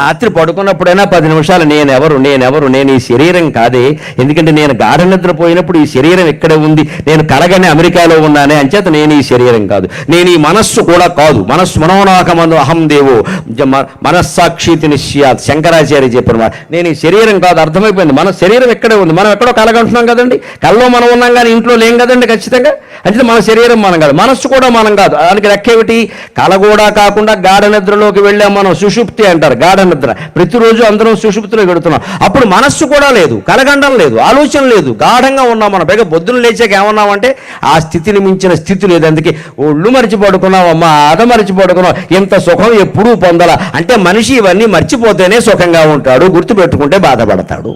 రాత్రి పడుకున్నప్పుడైనా 10 నిమిషాలు నేను ఈ శరీరం కాదే. ఎందుకంటే నేను గాఢ నిద్రపోయినప్పుడు ఈ శరీరం ఇక్కడే ఉంది, నేను కలగని అమెరికాలో ఉన్నానే, అంచేత నేను ఈ శరీరం కాదు, నేను ఈ మనస్సు కూడా కాదు. మనస్సు మనోనాకమందు అహం దేవో మనస్సాక్షితి నిశ్చయాత్ శంకరాచార్య చెప్పిన మాట. నేను ఈ శరీరం కాదు, అర్థమైపోయింది. మన శరీరం ఇక్కడే ఉంది, మనం ఎక్కడో కలగంటున్నాం కదండి, కల్లో మనం ఉన్నాం కానీ ఇంట్లో లేం కదండి ఖచ్చితంగా. అంటే మన శరీరం మనం కాదు, మనస్సు కూడా మనం కాదు. దానికి లెక్కేమిటి? కల కూడా కాకుండా గాఢ నిద్రలోకి వెళ్ళాం మనం, సుషుప్తి అంటారు. గాఢ నిద్ర, ప్రతిరోజు అందరం సుషుప్తిలో గడుతున్నాం. అప్పుడు మనస్సు కూడా లేదు, కలగండం లేదు, ఆలోచన లేదు, గాఢంగా ఉన్నాం మనం. పైగా పొద్దున్న లేచాక ఏమన్నామంటే ఆ స్థితిని మించిన స్థితి లేదు. అందుకే ఒళ్ళు మరిచి పడుకున్నావమ్మా, మరిచి పడుకున్నావు, ఇంత సుఖం ఎప్పుడూ పొందాల అంటే మనిషి ఇవన్నీ మర్చిపోతేనే సుఖంగా ఉంటాడు, గుర్తుపెట్టుకుంటే బాధపడతాడు.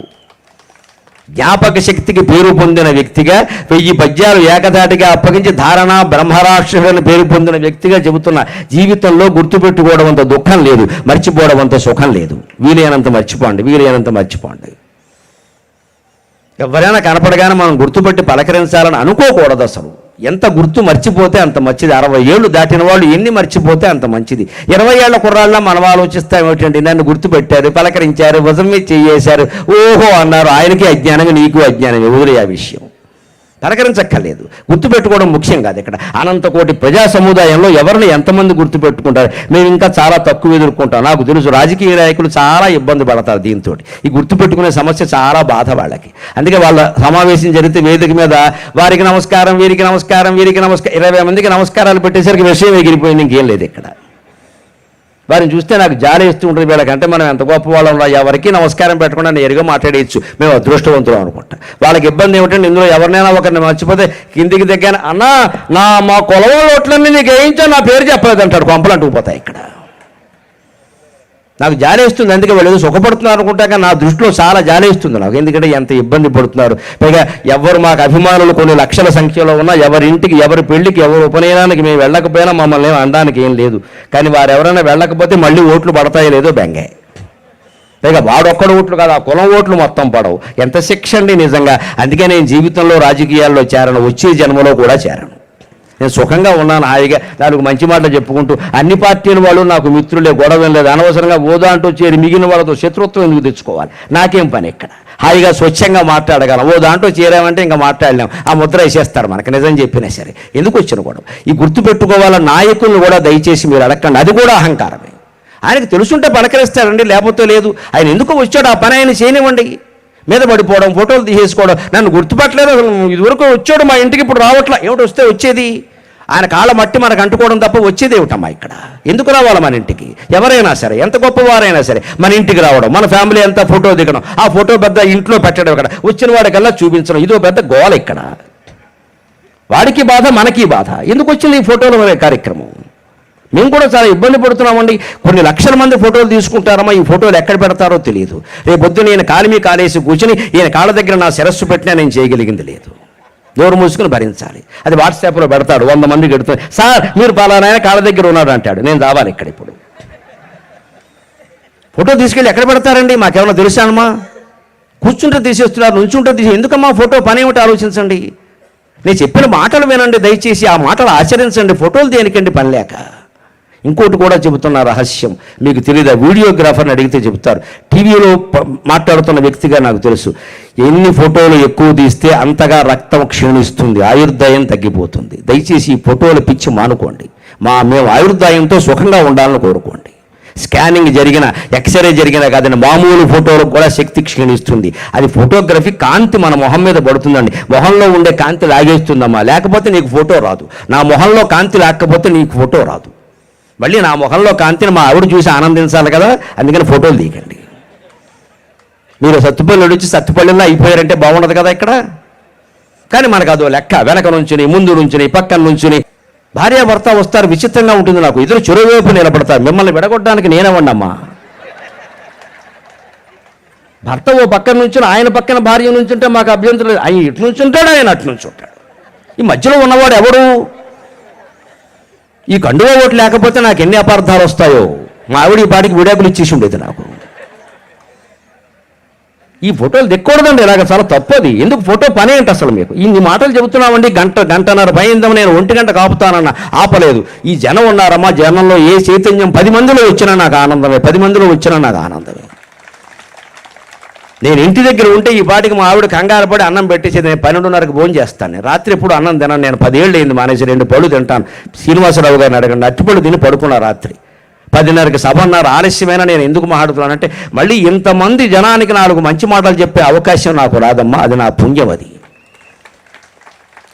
జ్ఞాపక శక్తికి పేరు పొందిన వ్యక్తిగా 1000 పద్యాలు ఏకధాటిగా అప్పగించి ధారణ బ్రహ్మరాక్షసుని పేరు పొందిన వ్యక్తిగా చెబుతున్న, జీవితంలో గుర్తుపెట్టుకోవడం అంత దుఃఖం లేదు, మర్చిపోవడం అంత సుఖం లేదు. వీలైనంత మర్చిపోండి. ఎవరైనా కనపడగానే మనం గుర్తుపెట్టి పలకరించాలని అనుకోకూడదు అసలు. ఎంత గుర్తు మర్చిపోతే అంత మంచిది. 60 ఏళ్ళు దాటిన వాళ్ళు ఎన్ని మర్చిపోతే అంత మంచిది. 20 ఏళ్ల కుర్రాళ్ళ మనం ఆలోచిస్తాం ఏమిటండి, నన్ను గుర్తుపెట్టారు, పలకరించారు, భుజం మీద చేయేశారు, ఓహో అన్నారు, ఆయనకి అజ్ఞానంగా నీకు అజ్ఞానం, ఊరే ఆ విషయం. పలకరించక్కర్లేదు, గుర్తుపెట్టుకోవడం ముఖ్యం కాదు. ఇక్కడ అనంతకోటి ప్రజా సముదాయంలో ఎవరిని ఎంతమంది గుర్తుపెట్టుకుంటారు? మేము ఇంకా చాలా తక్కువ ఎదుర్కొంటాం. నాకు తెలుసు రాజకీయ నాయకులు చాలా ఇబ్బంది పడతారు దీంతో. ఈ గుర్తుపెట్టుకునే సమస్య చాలా బాధ వాళ్ళకి. అందుకే వాళ్ళ సమావేశం జరిగితే వేదిక మీద వారికి నమస్కారం, వీరికి నమస్కారం, 20 మందికి నమస్కారాలు పెట్టేసరికి విషయం ఎగిరిపోయింది, ఇంకేం లేదు ఇక్కడ. వారిని చూస్తే నాకు జాలి ఇస్తూ ఉంటుంది. వీళ్ళకంటే మనం ఎంత గొప్ప వాళ్ళం, ఎవరికి నమస్కారం పెట్టకుండా నేరుగా మాట్లాడేయచ్చు, మేము అదృష్టవంతులం అనుకుంటా. వాళ్ళకి ఇబ్బంది ఏమిటంటే ఇందులో ఎవరినైనా ఒకరిని మర్చిపోతే కిందికి దగ్గర అన్నా మా కొలవ ఓట్లన్నీ నీకు వేయించా, నా పేరు చెప్పలేదు అంటాడు. కొంపలు అంటుకుపోతాయి ఇక్కడ. నాకు జాలేస్తుంది, అందుకే వాళ్ళు ఏదో సుఖపడుతున్నారు అనుకుంటా, కానీ నా దృష్టిలో చాలా జాలేస్తుంది నాకు. ఎందుకంటే ఎంత ఇబ్బంది పడుతున్నారు. పైగా ఎవరు మాకు అభిమానులు కొన్ని లక్షల సంఖ్యలో ఉన్నా, ఎవరింటికి, ఎవరి పెళ్లికి, ఎవరి ఉపనయనానికి మేము వెళ్ళకపోయినా మమ్మల్ని అనడానికి ఏం లేదు. కానీ వారు ఎవరైనా వెళ్ళకపోతే మళ్ళీ ఓట్లు పడతాయో లేదో బెంగే. పైగా వాడొక్కడు ఓట్లు కాదు, ఆ కులం ఓట్లు మొత్తం పడవు. ఎంత శిక్ష అండి నిజంగా. అందుకే నేను జీవితంలో రాజకీయాల్లో చేరను, వచ్చే జన్మలో కూడా చేరను. నేను సుఖంగా ఉన్నాను, హాయిగా 4 మంచి మాటలు చెప్పుకుంటూ. అన్ని పార్టీల వాళ్ళు నాకు మిత్రులే, గొడవ లేదు. అనవసరంగా ఓదా అంటూ చేరి మిగిలిన వాళ్ళతో శత్రుత్వం ఎందుకు తెచ్చుకోవాలి? నాకేం పని ఇక్కడ? హాయిగా స్వచ్ఛంగా మాట్లాడగలం. ఓ దాంట్లో చేరామంటే ఇంకా మాట్లాడలేం, ఆ ముద్ర వేసేస్తారు మనకి. నిజం చెప్పినా సరే ఎందుకు వచ్చిన గొడవ? ఈ గుర్తుపెట్టుకోవాల నాయకులను కూడా దయచేసి మీరు అడగండి, అది కూడా అహంకారమే. ఆయనకు తెలుసుంటే పలకరిస్తాడండి, లేకపోతే లేదు. ఆయన ఎందుకు వచ్చాడు, ఆ పని ఆయన చేయనివ్వండి. మీద పడిపోవడం, ఫోటోలు తీసేసుకోవడం, నన్ను గుర్తుపట్టలేదు, ఇదివరకు వచ్చాడు మా ఇంటికి ఇప్పుడు రావట్లా, ఏమిటి వస్తే వచ్చేది? ఆయన కాళ్ళ మట్టి మనకు అంటుకోవడం తప్ప వచ్చేది ఏమిటమ్మా ఇక్కడ? ఎందుకు రావాలి మన ఇంటికి? ఎవరైనా సరే, ఎంత గొప్పవారైనా సరే మన ఇంటికి రావడం, మన ఫ్యామిలీ అంతా ఫోటో దిగడం, ఆ ఫోటో పెద్ద ఇంట్లో పెట్టడం, ఇక్కడ వచ్చిన వాడికల్లా చూపించడం, ఇదో పెద్ద గోల ఇక్కడ. వాడికి బాధ, మనకి బాధ. ఎందుకు వచ్చింది ఈ ఫోటోలు అనే కార్యక్రమం? మేము కూడా చాలా ఇబ్బంది పడుతున్నామండి. కొన్ని లక్షల మంది ఫోటోలు తీసుకుంటారమ్మా, ఈ ఫోటోలు ఎక్కడ పెడతారో తెలియదు. రేపొద్దు నేను కాలి కాలేసి కూర్చుని ఈయన కాళ్ళ దగ్గర నా శిరస్సు పెట్టినా నేను చేయగలిగింది లేదు. నోరు మూసుకుని భరించాలి. అది వాట్సాప్లో పెడతాడు, 100 మందికి పెడుతుంది. సార్ మీరు పలానాయన కాళ్ళ దగ్గర ఉన్నాడు అంటాడు, నేను రావాలి ఇక్కడ. ఇప్పుడు ఫోటో తీసుకెళ్ళి ఎక్కడ పెడతారండి? మాకేమన్నా తెలుసానమ్మా? కూర్చుంటే తీసేస్తున్నారు, నుంచుంటే ఎందుకమ్మా ఫోటో? పని ఏమిటి ఆలోచించండి. నేను చెప్పిన మాటలు వినండి దయచేసి, ఆ మాటలు ఆచరించండి. ఫోటోలు దేనికండి పని లేక? ఇంకోటి కూడా చెబుతున్న రహస్యం మీకు తెలియదు, వీడియోగ్రాఫర్ని అడిగితే చెబుతారు. టీవీలో మాట్లాడుతున్న వ్యక్తిగా నాకు తెలుసు, ఎన్ని ఫోటోలు ఎక్కువ తీస్తే అంతగా రక్తం క్షీణిస్తుంది, ఆయుర్దాయం తగ్గిపోతుంది. దయచేసి ఈ ఫోటోలు పిచ్చి మానుకోండి. మేము ఆయుర్దాయంతో సుఖంగా ఉండాలని కోరుకోండి. స్కానింగ్ జరిగిన, ఎక్స్రే జరిగిన కాదని మామూలు ఫోటోలకు కూడా శక్తి క్షీణిస్తుంది. అది ఫోటోగ్రఫీ. కాంతి మన మొహం మీద పడుతుందండి, మొహంలో ఉండే కాంతి లాగేస్తుందమ్మా, లేకపోతే నీకు ఫోటో రాదు. నా మొహంలో కాంతి లేకపోతే నీకు ఫోటో రాదు. మళ్ళీ నా మొహంలో కాంతిని మా ఆవిడ చూసి ఆనందించాలి కదా, అందుకని ఫోటోలు తీయకండి. మీరు సత్తుపల్లి వచ్చి సత్తుపల్లిలో అయిపోయారంటే బాగుండదు కదా ఇక్కడ. కానీ మనకు అదో లెక్క, వెనక నుంచుని, ముందు నుంచుని, పక్కన నుంచుని. భార్యాభర్త వస్తారు, విచిత్రంగా ఉంటుంది నాకు. ఇద్దరు చెరువువైపు నిలబడతారు, మిమ్మల్ని విడగొట్టడానికి నేనేవండమ్మా. భర్త ఓ పక్కన నుంచుని, ఆయన పక్కన భార్య నుంచుంటే మాకు అభ్యంతరం లేదు. ఆయన ఇటు నుంచి ఉంటాడు, ఆయన అటు నుంచి ఉంటాడు. ఈ మధ్యలో ఉన్నవాడు ఎవడు? ఈ కండువా ఓటు లేకపోతే నాకు ఎన్ని అపార్థాలు వస్తాయో. మా ఆవిడ ఈ పాటికి విడాకులు ఇచ్చేసి ఉండేది నాకు. ఈ ఫోటోలు దిక్కకూడదండి, ఇలాగ చాలా తప్పది. ఎందుకు ఫోటో పని ఏంటి అసలు మీకు? ఇన్ని మాటలు చెబుతున్నామండి, గంటన్నర పైందాం, నేను 1 గంట కాపుతానన్న ఆపలేదు. ఈ జనం ఉన్నారమ్మా, జనంలో ఏ చైతన్యం 10 మందిలో వచ్చినా నాకు ఆనందమే, 10 మందిలో వచ్చినా నాకు ఆనందమే. నేను ఇంటి దగ్గర ఉంటే ఈ పాటికి మా ఆవిడ కంగారు పడి అన్నం పెట్టేసేది, నేను 12:30కి భోజనం చేస్తాను. నేను రాత్రి ఎప్పుడు అన్నం తిన్నాను, నేను 10 ఏళ్ళు అయింది మానేసి, 2 పళ్ళు తింటాను. శ్రీనివాసరావు గారిని అడగండి, అట్టిపళ్ళు తిని పడుకున్నా రాత్రి. 10:30కి సభ అన్నారు, ఆలస్యమైన నేను ఎందుకు మాట్లాడుతున్నానంటే మళ్ళీ ఇంతమంది జనానికి 4 మంచి మాటలు చెప్పే అవకాశం నాకు రాదమ్మా, అది నా పుణ్యం. అది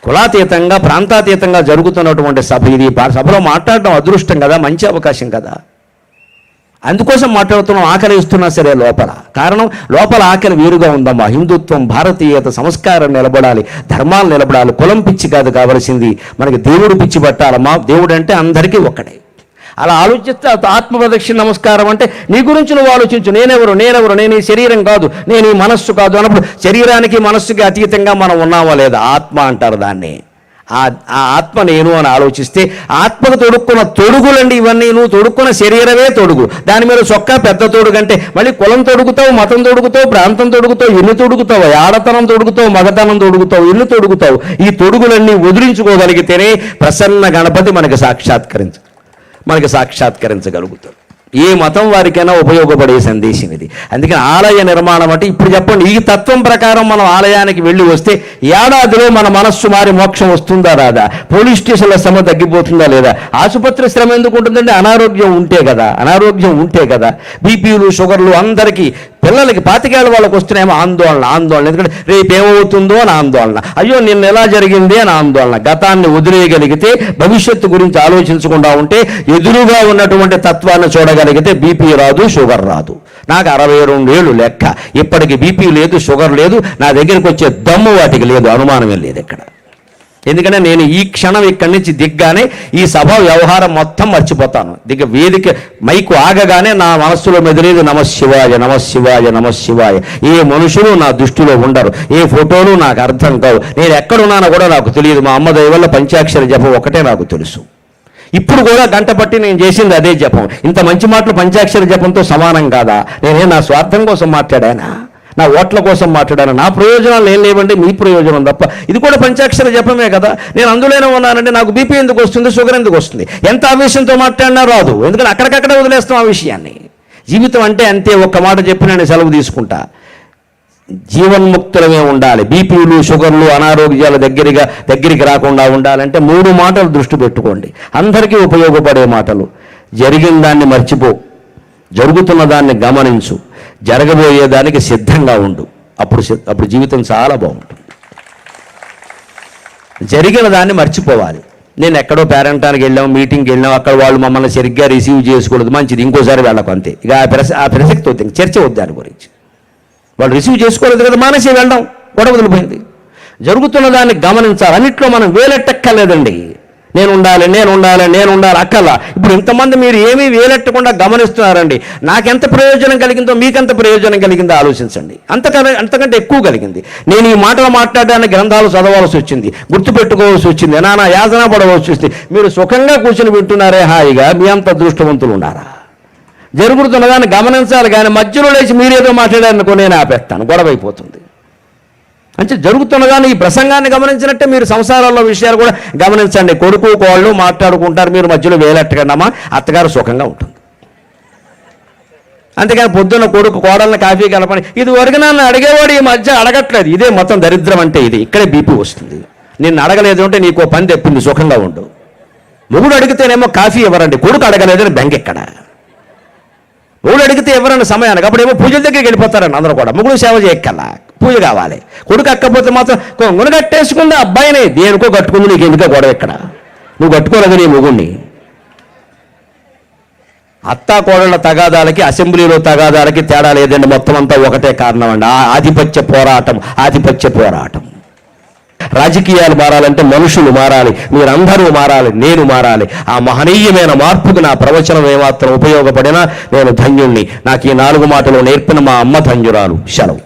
కులాతీతంగా ప్రాంతాతీతంగా జరుగుతున్నటువంటి సభ, ఇది సభలో మాట్లాడడం అదృష్టం కదా, మంచి అవకాశం కదా. అందుకోసం మాట్లాడుతున్నాం. ఆకలి ఇస్తున్నా సరే లోపల, కారణం లోపల ఆకలి వేరుగా ఉందమ్మా. హిందుత్వం, భారతీయత, సంస్కారం నిలబడాలి, ధర్మాలు నిలబడాలి. కులం పిచ్చి కాదు కావలసింది, మనకి దేవుడు పిచ్చి పట్టాలమ్మా. దేవుడు అంటే అందరికీ ఒక్కడే. అలా ఆలోచిస్తే ఆత్మప్రదక్షిణ నమస్కారం అంటే నీ గురించి నువ్వు ఆలోచించు. నేనెవరు, నేను ఈ శరీరం కాదు, నేను ఈ మనస్సు కాదు అన్నప్పుడు శరీరానికి మనస్సుకి అతీతంగా మనం ఉన్నావా లేదా? ఆత్మ అంటారు దాన్ని. ఆ ఆత్మ నేను అని ఆలోచిస్తే ఆత్మకు తొడుక్కున్న తొడుగులండి ఇవన్నీ. నువ్వు తొడుక్కున్న శరీరమే తొడుగు, దాని మీద చొక్కా పెద్ద తొడుగు అంటే మళ్ళీ కులం తొడుగుతావు, మతం తొడుగుతావు, ప్రాంతం తొడుగుతావు, ఇల్లు తొడుగుతావు, ఆడతనం తొడుగుతావు, మగతనం తొడుగుతావు, ఇల్లు తొడుగుతావు. ఈ తొడుగులన్నీ వదిలించుకోగలిగితేనే ప్రసన్న గణపతి మనకి సాక్షాత్కరించగలుగుతాడు. ఏ మతం వారికైనా ఉపయోగపడే సందేశం ఇది. అందుకని ఆలయ నిర్మాణం అంటే ఇప్పుడు చెప్పండి, ఈ తత్వం ప్రకారం మనం ఆలయానికి వెళ్ళి వస్తే ఏడాదిలో మన మనస్సు మారి మోక్షం వస్తుందా రాదా? పోలీస్ స్టేషన్ల శ్రమ తగ్గిపోతుందా లేదా? ఆసుపత్రి శ్రమ ఎందుకు ఉంటుందంటే అనారోగ్యం ఉంటే కదా. బీపీలు, షుగర్లు అందరికీ, పిల్లలకి 25 ఏళ్ళ వాళ్ళకి వస్తున్నాయేమో ఆందోళన. ఎందుకంటే రేపు ఏమవుతుందో అని ఆందోళన, అయ్యో నిన్న ఎలా జరిగింది అని ఆందోళన. గతాన్ని వదిలేయగలిగితే, భవిష్యత్తు గురించి ఆలోచించకుండా ఉంటే, ఎదురుగా ఉన్నటువంటి తత్వాన్ని చూడగలిగితే బీపీ రాదు, షుగర్ రాదు. నాకు 62 ఏళ్ళు లెక్క, ఇప్పటికి బీపీ లేదు, షుగర్ లేదు. నా దగ్గరికి వచ్చే దమ్ము వాటికి లేదు, అనుమానమే లేదు ఇక్కడ. ఎందుకంటే నేను ఈ క్షణం ఇక్కడి నుంచి దిగ్గానే ఈ సభ వ్యవహారం మొత్తం మర్చిపోతాను. వేదిక మైకు ఆగగానే నా మనస్సులో మెదిలేదు నమఃశివాయ. ఏ మనుషులు నా దృష్టిలో ఉండరు, ఏ ఫోటోలు నాకు అర్థం కావు. నేను ఎక్కడున్నానో కూడా నాకు తెలియదు. మా అమ్మ దయ వల్ల పంచాక్షరి జపం ఒకటే నాకు తెలుసు. ఇప్పుడు కూడా గంట పట్టి నేను చేసింది అదే జపం. ఇంత మంచి మాటలు పంచాక్షరి జపంతో సమానం కాదా? నేనే నా స్వార్థం కోసం మాట్లాడానా? నా ఓట్ల కోసం మాట్లాడాను? నా ప్రయోజనాలు ఏం లేవండి, మీ ప్రయోజనం తప్ప. ఇది కూడా పంచాక్షర జపమే కదా. నేను అందులోనే ఉన్నానంటే నాకు బీపీ ఎందుకు వస్తుంది, షుగర్ ఎందుకు వస్తుంది? ఎంత ఆవేశంతో మాట్లాడినా రాదు, ఎందుకంటే అక్కడికక్కడే వదిలేస్తాం ఆ విషయాన్ని. జీవితం అంటే అంతే, ఒక్క మాట చెప్పి నేను సెలవు తీసుకుంటా. జీవన్ముక్తులమే ఉండాలి. బీపీలు, షుగర్లు, అనారోగ్యాల దగ్గరికి రాకుండా ఉండాలంటే 3 మాటలు దృష్టి పెట్టుకోండి, అందరికీ ఉపయోగపడే మాటలు. జరిగిన దాన్ని మర్చిపో, జరుగుతున్న దాన్ని గమనించు, జరగబోయేదానికి సిద్ధంగా ఉండు. అప్పుడు జీవితం చాలా బాగుంటుంది. జరిగిన దాన్ని మర్చిపోవాలి. నేను ఎక్కడో పేరెంటానికి వెళ్ళాం, మీటింగ్కి వెళ్ళాం, అక్కడ వాళ్ళు మమ్మల్ని సరిగ్గా రిసీవ్ చేసుకోలేదు, మంచిది, ఇంకోసారి వెళ్ళకు, అంతే. ఇక ఆ ప్రసక్తి వద్దు, చర్చ వద్దు దాని గురించి. వాళ్ళు రిసీవ్ చేసుకోలేదు కదా, మానేసి వెళ్ళడం, గొడవ వదిలిపోయింది. జరుగుతున్న దాన్ని గమనించాలి. అన్నిట్లో మనం వేలెట్టక్కర్లేదండి. నేను ఉండాలి అక్కల. ఇప్పుడు ఇంతమంది మీరు ఏమీ వేలెట్టకుండా గమనిస్తున్నారండి. నాకెంత ప్రయోజనం కలిగిందో మీకెంత ప్రయోజనం కలిగిందో ఆలోచించండి. అంతకంటే ఎక్కువ కలిగింది. నేను ఈ మాటలు మాట్లాడడానికి గ్రంథాలు చదవాల్సి వచ్చింది, గుర్తుపెట్టుకోవాల్సి వచ్చింది, నానా యాతన పడవలసి వచ్చింది. మీరు సుఖంగా కూర్చొని వింటున్నారే హాయిగా, మీ అంత అదృష్టవంతులు ఉన్నారా? జరుగుతున్నదాన్ని గమనించాలి, కానీ మధ్యలో లేచి మీరేదో మాట్లాడారనుకో నేను ఆపేస్తాను, గొడవ అయిపోతుంది. అంటే జరుగుతున్నదాన్ని, ఈ ప్రసంగాన్ని గమనించినట్టే మీరు సంసారాల్లో విషయాలు కూడా గమనించండి. కొడుకు కోళ్ళు మాట్లాడుకుంటారు, మీరు మధ్యలో వేలెట్టకండమ్మా, అత్తగారు సుఖంగా ఉంటుంది. అంతేకాని పొద్దున్న కొడుకు కోడల్ని కాఫీ కలపని, ఇది వరకు నన్ను అడిగేవాడు ఈ మధ్య అడగట్లేదు. ఇదే మొత్తం దరిద్రం అంటే ఇది. ఇక్కడే బీపీ వస్తుంది. నిన్ను అడగలేదు అంటే నీకు పని తెప్పింది, సుఖంగా ఉండు. మొగుడు అడిగితేనేమో కాఫీ ఇవ్వరండి, కొడుకు అడగలేదని బెంగ ఎక్కడ. మొగుడు అడిగితే ఎవరన్నా సమయానికి, అప్పుడేమో పూజల దగ్గరికి వెళ్ళిపోతారండి అందరూ కూడా. మొగుడు సేవ చేయక్కల్లా, పూజ కావాలి. కొడుకు అక్కపోతే మాత్రం కొంగును కట్టేసుకుంది అబ్బాయిని, దేనికో కట్టుకుంది, నీకు ఎందుకో గొడవ ఎక్కడ? నువ్వు కట్టుకోలేదు నీ మొగుడిని. అత్తా కోడళ్ళ తగాదాలకి, అసెంబ్లీలో తగాదాలకి తేడా లేదండి, మొత్తం అంతా ఒకటే కారణం అండి, ఆధిపత్య పోరాటం. రాజకీయాలు మారాలంటే మనుషులు మారాలి, మీరందరూ మారాలి, నేను మారాలి. ఆ మహనీయమైన మార్పుకు నా ప్రవచనం ఏమాత్రం ఉపయోగపడినా నేను ధన్యుణ్ణి. నాకు ఈ 4 మాటలు నేర్పిన మా అమ్మ ధన్యురాలు. సెలవు.